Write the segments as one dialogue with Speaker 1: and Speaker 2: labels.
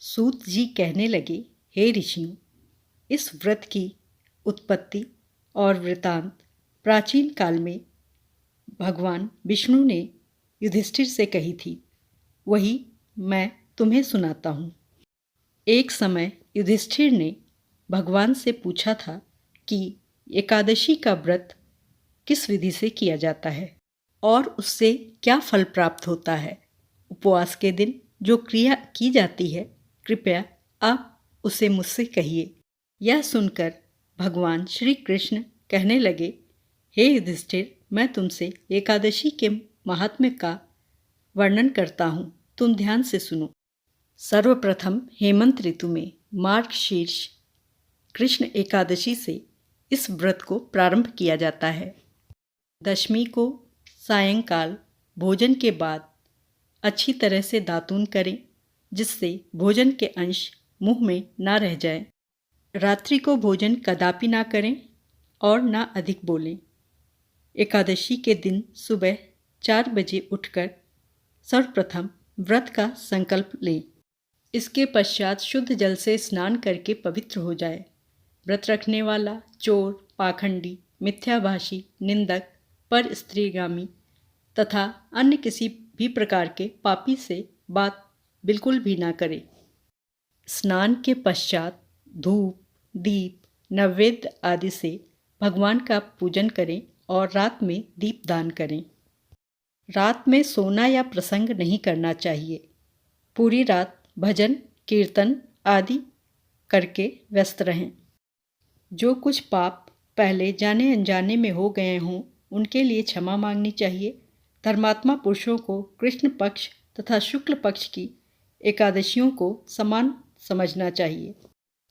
Speaker 1: सूत जी कहने लगे, हे ऋषियों, इस व्रत की उत्पत्ति और वृतांत प्राचीन काल में भगवान विष्णु ने युधिष्ठिर से कही थी, वही मैं तुम्हें सुनाता हूँ। एक समय युधिष्ठिर ने भगवान से पूछा था कि एकादशी का व्रत किस विधि से किया जाता है और उससे क्या फल प्राप्त होता है। उपवास के दिन जो क्रिया की जाती है, कृपया आप उसे मुझसे कहिए। यह सुनकर भगवान श्री कृष्ण कहने लगे, हे युधिष्ठिर, मैं तुमसे एकादशी के महात्म्य का वर्णन करता हूँ, तुम ध्यान से सुनो। सर्वप्रथम हेमंत ऋतु में मार्गशीर्ष कृष्ण एकादशी से इस व्रत को प्रारंभ किया जाता है। दशमी को सायंकाल भोजन के बाद अच्छी तरह से दातून करें, जिससे भोजन के अंश मुंह में ना रह जाए। रात्रि को भोजन कदापि ना करें और ना अधिक बोलें। एकादशी के दिन सुबह 4 बजे उठकर सर्वप्रथम व्रत का संकल्प लें। इसके पश्चात शुद्ध जल से स्नान करके पवित्र हो जाए। व्रत रखने वाला चोर, पाखंडी, मिथ्याभाषी, निंदक, पर स्त्रीगामी तथा अन्य किसी भी प्रकार के पापी से बात बिल्कुल भी ना करे। स्नान के पश्चात धूप, दीप, नैवेद्य आदि से भगवान का पूजन करें और रात में दीपदान करें। रात में सोना या प्रसंग नहीं करना चाहिए। पूरी रात भजन, कीर्तन आदि करके व्यस्त रहें। जो कुछ पाप पहले जाने अनजाने में हो गए हों, उनके लिए क्षमा मांगनी चाहिए। धर्मात्मा पुरुषों को कृष्ण पक्ष तथा शुक्ल पक्ष की एकादशियों को समान समझना चाहिए।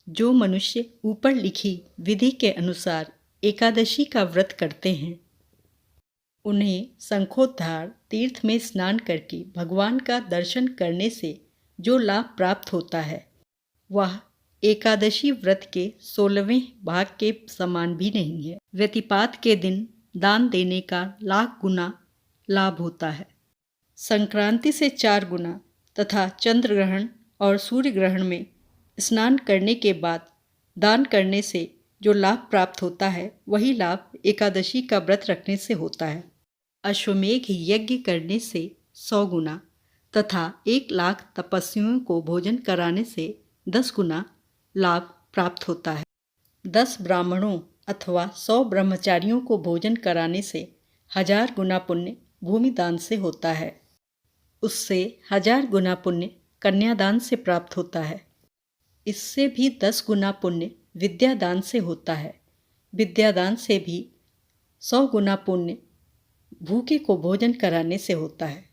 Speaker 1: जो मनुष्य ऊपर लिखी विधि के अनुसार एकादशी का व्रत करते हैं, उन्हें शंखोद्धार तीर्थ में स्नान करके भगवान का दर्शन करने से जो लाभ प्राप्त होता है, वह एकादशी व्रत के 16वें भाग के समान भी नहीं है। व्यतिपात के दिन दान देने का लाख गुना लाभ होता है। संक्रांति से 4 गुना तथा चंद्र ग्रहण और सूर्य ग्रहण में स्नान करने के बाद दान करने से जो लाभ प्राप्त होता है, वही लाभ एकादशी का व्रत रखने से होता है। अश्वमेघ यज्ञ करने से 100 गुना तथा 1 लाख तपस्वियों को भोजन कराने से 10 गुना लाभ प्राप्त होता है। 10 ब्राह्मणों अथवा 100 ब्रह्मचारियों को भोजन कराने से 1000 गुना पुण्य भूमिदान से होता है। उससे 1000 गुना पुण्य कन्यादान से प्राप्त होता है। इससे भी 10 गुना पुण्य विद्यादान से होता है। विद्यादान से भी 100 गुना पुण्य भूखे को भोजन कराने से होता है।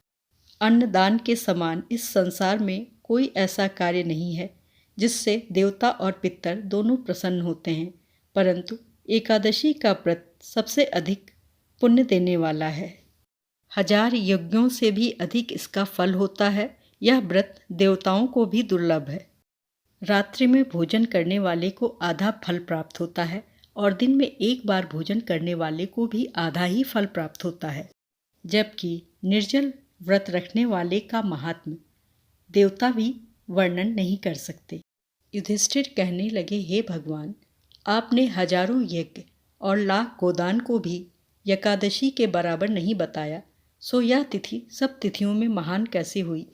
Speaker 1: अन्नदान के समान इस संसार में कोई ऐसा कार्य नहीं है जिससे देवता और पितर दोनों प्रसन्न होते हैं, परंतु एकादशी का व्रत सबसे अधिक पुण्य देने वाला है। 1000 यज्ञों से भी अधिक इसका फल होता है। यह व्रत देवताओं को भी दुर्लभ है। रात्रि में भोजन करने वाले को आधा फल प्राप्त होता है और दिन में 1 बार भोजन करने वाले को भी आधा ही फल प्राप्त होता है। जबकि निर्जल व्रत रखने वाले का महात्म्य देवता भी वर्णन नहीं कर सकते। युधिष्ठिर कहने लगे, हे भगवान, आपने हजारों यज्ञ और लाख गोदान को भी एकादशी के बराबर नहीं बताया, सो यह तिथि सब तिथियों में महान कैसे हुई।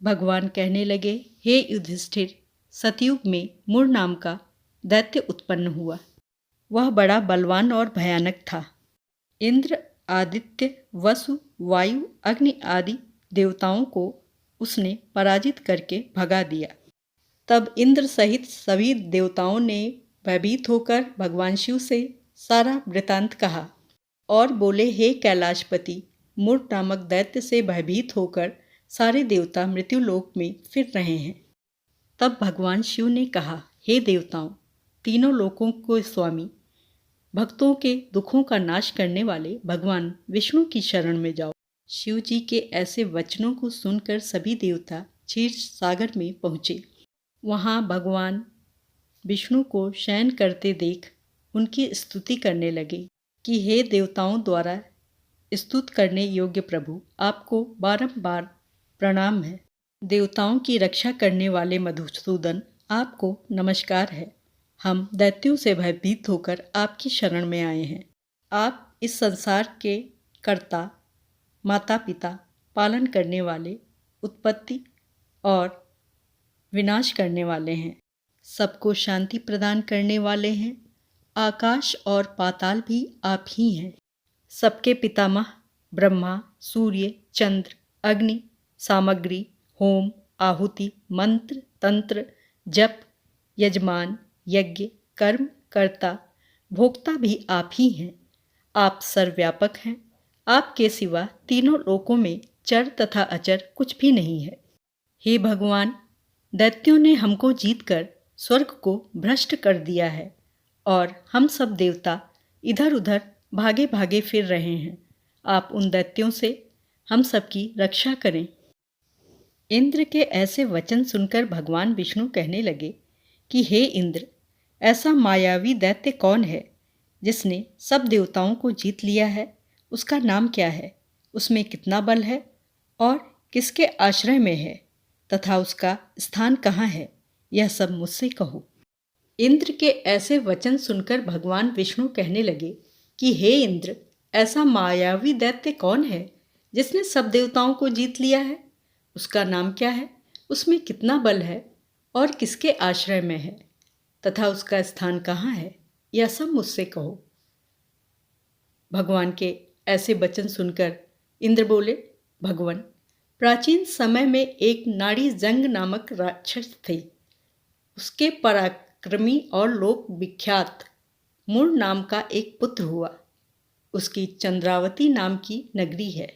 Speaker 1: भगवान कहने लगे, हे युधिष्ठिर, सतयुग में मुर नाम का दैत्य उत्पन्न हुआ। वह बड़ा बलवान और भयानक था। इंद्र, आदित्य, वसु, वायु, अग्नि आदि देवताओं को उसने पराजित करके भगा दिया। तब इंद्र सहित सभी देवताओं ने भयभीत होकर भगवान शिव से सारा वृतांत कहा और बोले, हे कैलाशपति, मूर नामक दैत्य से भयभीत होकर सारे देवता मृत्युलोक में फिर रहे हैं। तब भगवान शिव ने कहा, हे देवताओं, तीनों लोकों को स्वामी, भक्तों के दुखों का नाश करने वाले भगवान विष्णु की शरण में जाओ। शिव जी के ऐसे वचनों को सुनकर सभी देवता क्षीर सागर में पहुँचे। वहाँ भगवान विष्णु को शयन करते देख उनकी स्तुति करने लगे कि हे देवताओं द्वारा स्तुत करने योग्य प्रभु, आपको बारंबार प्रणाम है। देवताओं की रक्षा करने वाले मधुसूदन, आपको नमस्कार है। हम दैत्यों से भयभीत होकर आपकी शरण में आए हैं। आप इस संसार के कर्ता, माता पिता, पालन करने वाले, उत्पत्ति और विनाश करने वाले हैं। सबको शांति प्रदान करने वाले हैं। आकाश और पाताल भी आप ही हैं। सबके पितामह ब्रह्मा, सूर्य, चंद्र, अग्नि, सामग्री, होम, आहुति, मंत्र, तंत्र, जप, यजमान, यज्ञ, कर्म, कर्ता, भोक्ता भी आप ही हैं। आप सर्वव्यापक हैं। आपके सिवा तीनों लोकों में चर तथा अचर कुछ भी नहीं है। हे भगवान, दैत्यों ने हमको जीतकर स्वर्ग को भ्रष्ट कर दिया है और हम सब देवता इधर उधर भागे भागे फिर रहे हैं। आप उन दैत्यों से हम सबकी रक्षा करें। इंद्र के ऐसे वचन सुनकर भगवान विष्णु कहने लगे कि हे इंद्र, ऐसा मायावी दैत्य कौन है जिसने सब देवताओं को जीत लिया है? उसका नाम क्या है? उसमें कितना बल है और किसके आश्रय में है तथा उसका स्थान कहाँ है? यह सब मुझसे कहो। इंद्र के ऐसे वचन सुनकर भगवान विष्णु कहने लगे कि हे इंद्र, ऐसा मायावी दैत्य कौन है जिसने सब देवताओं को जीत लिया है? उसका नाम क्या है? उसमें कितना बल है और किसके आश्रय में है तथा उसका स्थान कहाँ है? यह सब मुझसे कहो। भगवान के ऐसे वचन सुनकर इंद्र बोले, भगवान, प्राचीन समय में एक नाड़ी जंग नामक राक्षस थे। उसके पराक्रमी और लोक विख्यात मूर नाम का एक पुत्र हुआ। उसकी चंद्रावती नाम की नगरी है।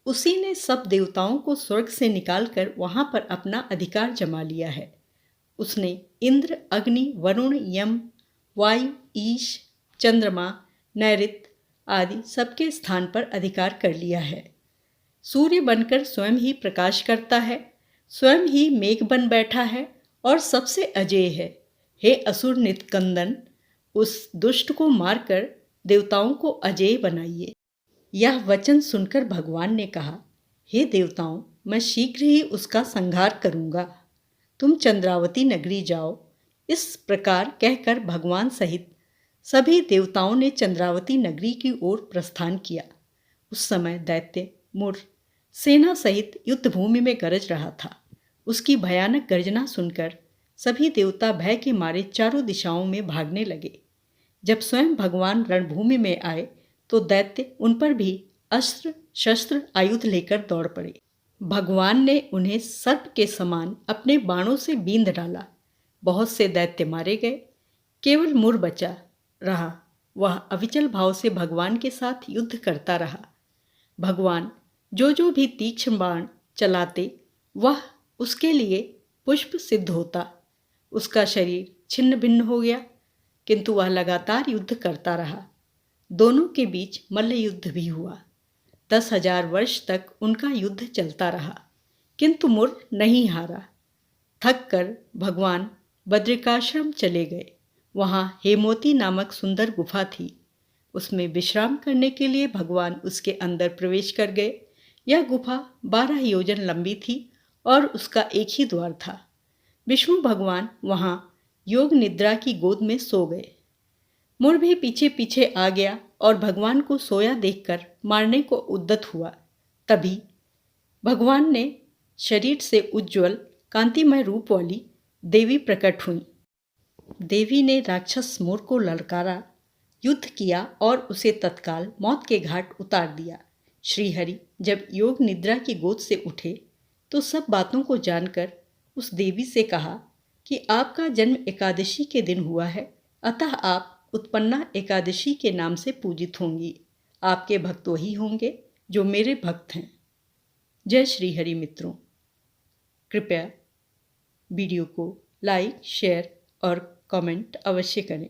Speaker 1: उसी ने सब देवताओं को स्वर्ग से निकालकर वहां पर अपना अधिकार जमा लिया है। उसने इंद्र, अग्नि, वरुण, यम, वायु, ईश, चंद्रमा, नैऋत्य आदि सबके स्थान पर अधिकार कर लिया है। सूर्य बनकर स्वयं ही प्रकाश करता है, स्वयं ही मेघ बन बैठा है और सबसे अजेय है। हे असुर नित्कंदन, उस दुष्ट को मारकर देवताओं को अजेय बनाइए। यह वचन सुनकर भगवान ने कहा, हे देवताओं, मैं शीघ्र ही उसका संहार करूंगा। तुम चंद्रावती नगरी जाओ। इस प्रकार कहकर भगवान सहित सभी देवताओं ने चंद्रावती नगरी की ओर प्रस्थान किया। उस समय दैत्य मूर सेना सहित युद्धभूमि में गरज रहा था। उसकी भयानक गर्जना सुनकर सभी देवता भय के मारे चारों दिशाओं में भागने लगे। जब स्वयं भगवान रणभूमि में आए तो दैत्य उन पर भी अस्त्र शस्त्र आयुध लेकर दौड़ पड़े। भगवान ने उन्हें सर्प के समान अपने बाणों से बींध डाला। बहुत से दैत्य मारे गए, केवल मूर बचा रहा। वह अविचल भाव से भगवान के साथ युद्ध करता रहा। भगवान जो भी तीक्ष्ण बाण चलाते वह उसके लिए पुष्प सिद्ध होता। उसका शरीर छिन्न भिन्न हो गया, किंतु वह लगातार युद्ध करता रहा। दोनों के बीच मल्ल युद्ध भी हुआ। 10,000 वर्ष तक उनका युद्ध चलता रहा, किंतु मूर नहीं हारा। थक कर भगवान बद्रिकाश्रम चले गए। वहाँ हेमोती नामक सुंदर गुफा थी। उसमें विश्राम करने के लिए भगवान उसके अंदर प्रवेश कर गए। यह गुफा 12 योजन लंबी थी और उसका एक ही द्वार था। विष्णु भगवान वहाँ योग निद्रा की गोद में सो गए। मूर भी पीछे पीछे आ गया और भगवान को सोया देखकर मारने को उद्यत हुआ। तभी भगवान ने शरीर से उज्ज्वल कांतिमय रूप वाली देवी प्रकट हुई। देवी ने राक्षस मूर को ललकारा, युद्ध किया और उसे तत्काल मौत के घाट उतार दिया। श्रीहरि जब योग निद्रा की गोद से उठे तो सब बातों को जानकर उस देवी से कहा कि आपका जन्म एकादशी के दिन हुआ है, अतः आप उत्पन्ना एकादशी के नाम से पूजित होंगी। आपके भक्त वही होंगे जो मेरे भक्त हैं। जय श्री हरि। मित्रों, कृपया वीडियो को लाइक, शेयर और कमेंट अवश्य करें।